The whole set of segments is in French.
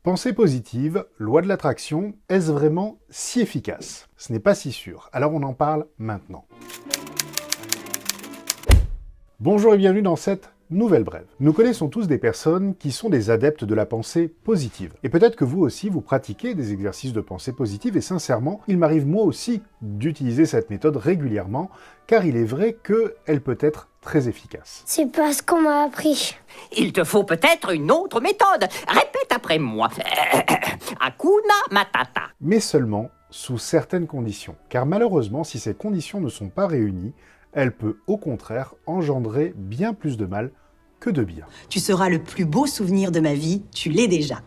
Pensée positive, loi de l'attraction, est-ce vraiment si efficace? Ce n'est pas si sûr, alors on en parle maintenant. Bonjour et bienvenue dans cette nouvelle brève. Nous connaissons tous des personnes qui sont des adeptes de la pensée positive. Et peut-être que vous aussi, vous pratiquez des exercices de pensée positive, et sincèrement, il m'arrive moi aussi d'utiliser cette méthode régulièrement, car il est vrai qu'elle peut être très efficace. C'est pas ce qu'on m'a appris. Il te faut peut-être une autre méthode. Répète après moi. Hakuna Matata. Mais seulement sous certaines conditions. Car malheureusement, si ces conditions ne sont pas réunies, elle peut au contraire engendrer bien plus de mal que de bien. Tu seras le plus beau souvenir de ma vie, tu l'es déjà.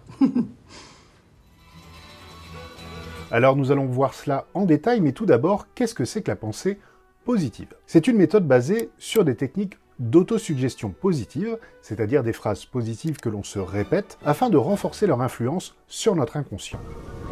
Alors nous allons voir cela en détail, mais tout d'abord, qu'est-ce que c'est que la pensée positive? C'est une méthode basée sur des techniques d'autosuggestion positive, c'est-à-dire des phrases positives que l'on se répète, afin de renforcer leur influence sur notre inconscient.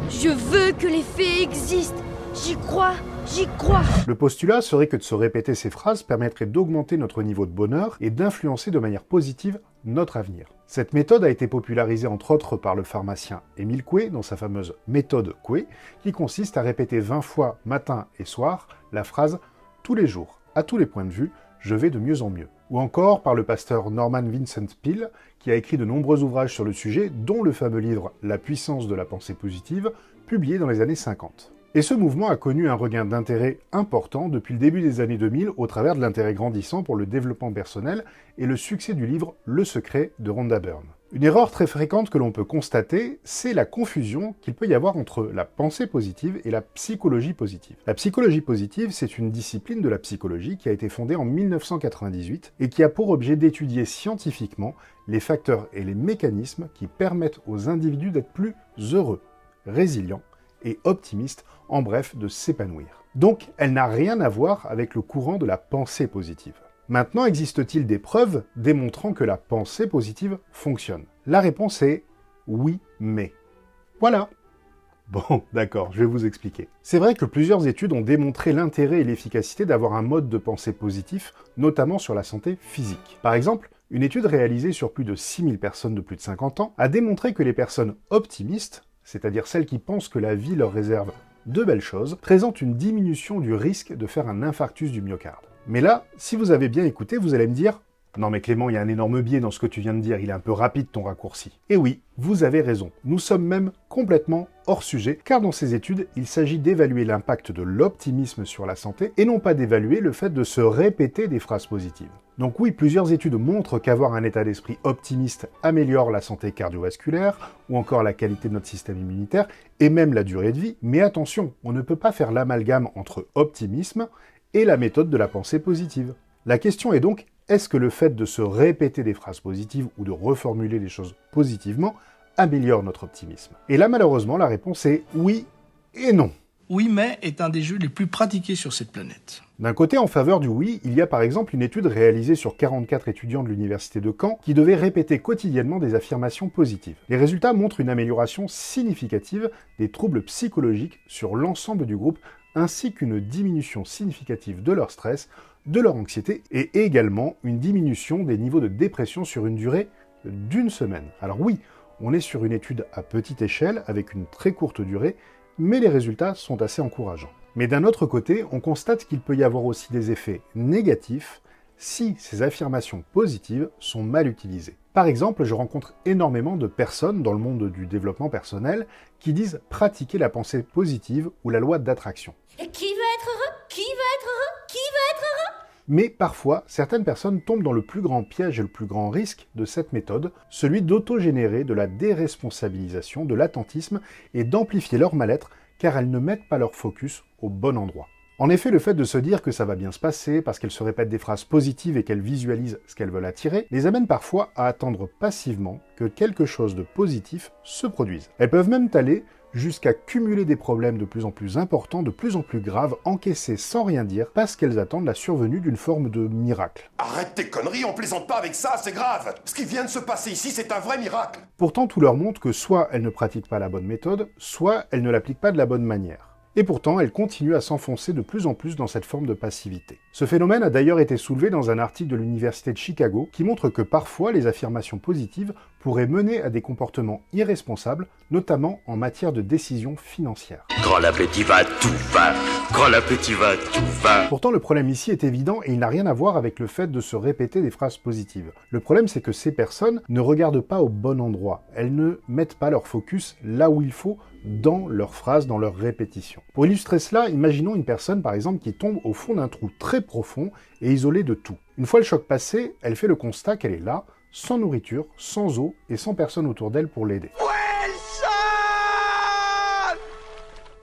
Je veux que les fées existent. J'y crois, j'y crois. Le postulat serait que de se répéter ces phrases permettrait d'augmenter notre niveau de bonheur et d'influencer de manière positive notre avenir. Cette méthode a été popularisée entre autres par le pharmacien Émile Coué dans sa fameuse méthode Coué, qui consiste à répéter 20 fois matin et soir la phrase « tous les jours, à tous les points de vue, je vais de mieux en mieux ». Ou encore par le pasteur Norman Vincent Peale, qui a écrit de nombreux ouvrages sur le sujet, dont le fameux livre « La puissance de la pensée positive », publié dans les années 50. Et ce mouvement a connu un regain d'intérêt important depuis le début des années 2000 au travers de l'intérêt grandissant pour le développement personnel et le succès du livre Le Secret de Rhonda Byrne. Une erreur très fréquente que l'on peut constater, c'est la confusion qu'il peut y avoir entre la pensée positive et la psychologie positive. La psychologie positive, c'est une discipline de la psychologie qui a été fondée en 1998 et qui a pour objet d'étudier scientifiquement les facteurs et les mécanismes qui permettent aux individus d'être plus heureux, résilients et optimistes, en bref, de s'épanouir. Donc, elle n'a rien à voir avec le courant de la pensée positive. Maintenant, existe-t-il des preuves démontrant que la pensée positive fonctionne? La réponse est oui, mais. Voilà. Bon, d'accord, je vais vous expliquer. C'est vrai que plusieurs études ont démontré l'intérêt et l'efficacité d'avoir un mode de pensée positif, notamment sur la santé physique. Par exemple, une étude réalisée sur plus de 6000 personnes de plus de 50 ans a démontré que les personnes optimistes, c'est-à-dire celles qui pensent que la vie leur réserve de belles choses, présentent une diminution du risque de faire un infarctus du myocarde. Mais là, si vous avez bien écouté, vous allez me dire « Non mais Clément, il y a un énorme biais dans ce que tu viens de dire, il est un peu rapide ton raccourci. » Et oui, vous avez raison, nous sommes même complètement hors sujet, car dans ces études, il s'agit d'évaluer l'impact de l'optimisme sur la santé, et non pas d'évaluer le fait de se répéter des phrases positives. Donc oui, plusieurs études montrent qu'avoir un état d'esprit optimiste améliore la santé cardiovasculaire, ou encore la qualité de notre système immunitaire, et même la durée de vie, mais attention, on ne peut pas faire l'amalgame entre optimisme et la méthode de la pensée positive. La question est donc, est-ce que le fait de se répéter des phrases positives ou de reformuler les choses positivement améliore notre optimisme? Et là, malheureusement, la réponse est oui et non. Oui, mais est un des jeux les plus pratiqués sur cette planète. D'un côté, en faveur du oui, il y a par exemple une étude réalisée sur 44 étudiants de l'université de Caen qui devaient répéter quotidiennement des affirmations positives. Les résultats montrent une amélioration significative des troubles psychologiques sur l'ensemble du groupe, ainsi qu'une diminution significative de leur stress, de leur anxiété, et également une diminution des niveaux de dépression sur une durée d'une semaine. Alors oui, on est sur une étude à petite échelle, avec une très courte durée, mais les résultats sont assez encourageants. Mais d'un autre côté, on constate qu'il peut y avoir aussi des effets négatifs si ces affirmations positives sont mal utilisées. Par exemple, je rencontre énormément de personnes dans le monde du développement personnel qui disent pratiquer la pensée positive ou la loi d'attraction. Et qui va être heureux? Qui va être heureux? Qui va être heureux? Mais parfois, certaines personnes tombent dans le plus grand piège et le plus grand risque de cette méthode, celui d'autogénérer de la déresponsabilisation, de l'attentisme et d'amplifier leur mal-être car elles ne mettent pas leur focus au bon endroit. En effet, le fait de se dire que ça va bien se passer parce qu'elles se répètent des phrases positives et qu'elles visualisent ce qu'elles veulent attirer, les amène parfois à attendre passivement que quelque chose de positif se produise. Elles peuvent même aller jusqu'à cumuler des problèmes de plus en plus importants, de plus en plus graves, encaissés sans rien dire, parce qu'elles attendent la survenue d'une forme de miracle. Arrête tes conneries, on plaisante pas avec ça, c'est grave. Ce qui vient de se passer ici, c'est un vrai miracle. Pourtant, tout leur montre que soit elles ne pratiquent pas la bonne méthode, soit elles ne l'appliquent pas de la bonne manière. Et pourtant, elles continuent à s'enfoncer de plus en plus dans cette forme de passivité. Ce phénomène a d'ailleurs été soulevé dans un article de l'Université de Chicago qui montre que parfois les affirmations positives pourrait mener à des comportements irresponsables, notamment en matière de décision financière. Quand l'appétit va, tout va. Quand l'appétit va, tout va. Pourtant, le problème ici est évident et il n'a rien à voir avec le fait de se répéter des phrases positives. Le problème, c'est que ces personnes ne regardent pas au bon endroit. Elles ne mettent pas leur focus là où il faut dans leurs phrases, dans leurs répétitions. Pour illustrer cela, imaginons une personne, par exemple, qui tombe au fond d'un trou très profond et isolée de tout. Une fois le choc passé, elle fait le constat qu'elle est là, sans nourriture, sans eau et sans personne autour d'elle pour l'aider.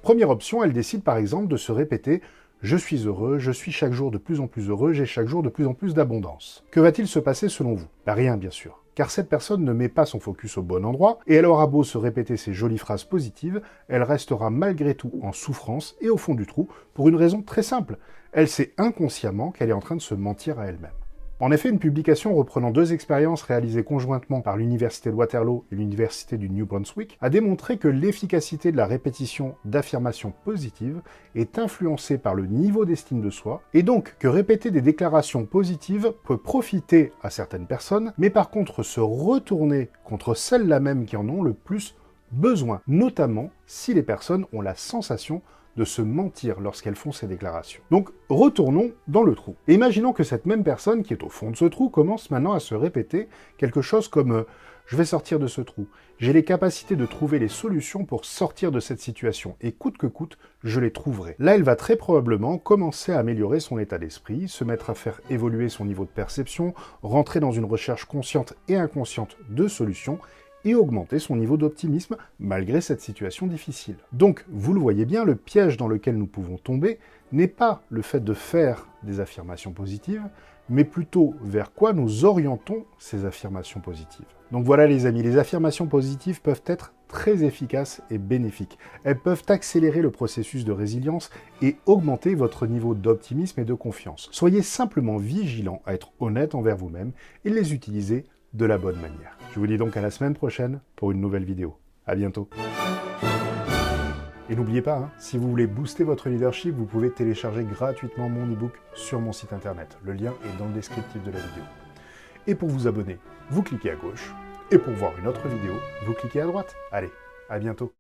Première option, elle décide par exemple de se répéter « Je suis heureux, je suis chaque jour de plus en plus heureux, j'ai chaque jour de plus en plus d'abondance ». Que va-t-il se passer selon vous? Rien bien sûr, car cette personne ne met pas son focus au bon endroit, et elle aura beau se répéter ces jolies phrases positives, elle restera malgré tout en souffrance et au fond du trou pour une raison très simple. Elle sait inconsciemment qu'elle est en train de se mentir à elle-même. En effet, une publication reprenant 2 expériences réalisées conjointement par l'Université de Waterloo et l'Université du New Brunswick a démontré que l'efficacité de la répétition d'affirmations positives est influencée par le niveau d'estime de soi, et donc que répéter des déclarations positives peut profiter à certaines personnes, mais par contre se retourner contre celles-là même qui en ont le plus besoin, notamment si les personnes ont la sensation de se mentir lorsqu'elles font ces déclarations. Donc, retournons dans le trou. Et imaginons que cette même personne qui est au fond de ce trou commence maintenant à se répéter quelque chose comme « Je vais sortir de ce trou. J'ai les capacités de trouver les solutions pour sortir de cette situation. Et coûte que coûte, je les trouverai. » Là, elle va très probablement commencer à améliorer son état d'esprit, se mettre à faire évoluer son niveau de perception, rentrer dans une recherche consciente et inconsciente de solutions, et augmenter son niveau d'optimisme malgré cette situation difficile. Donc, vous le voyez bien, le piège dans lequel nous pouvons tomber n'est pas le fait de faire des affirmations positives, mais plutôt vers quoi nous orientons ces affirmations positives. Donc voilà les amis, les affirmations positives peuvent être très efficaces et bénéfiques. Elles peuvent accélérer le processus de résilience et augmenter votre niveau d'optimisme et de confiance. Soyez simplement vigilants à être honnête envers vous-même et les utiliser de la bonne manière. Je vous dis donc à la semaine prochaine pour une nouvelle vidéo. À bientôt. Et n'oubliez pas, si vous voulez booster votre leadership, vous pouvez télécharger gratuitement mon e-book sur mon site internet. Le lien est dans le descriptif de la vidéo. Et pour vous abonner, vous cliquez à gauche. Et pour voir une autre vidéo, vous cliquez à droite. Allez, à bientôt.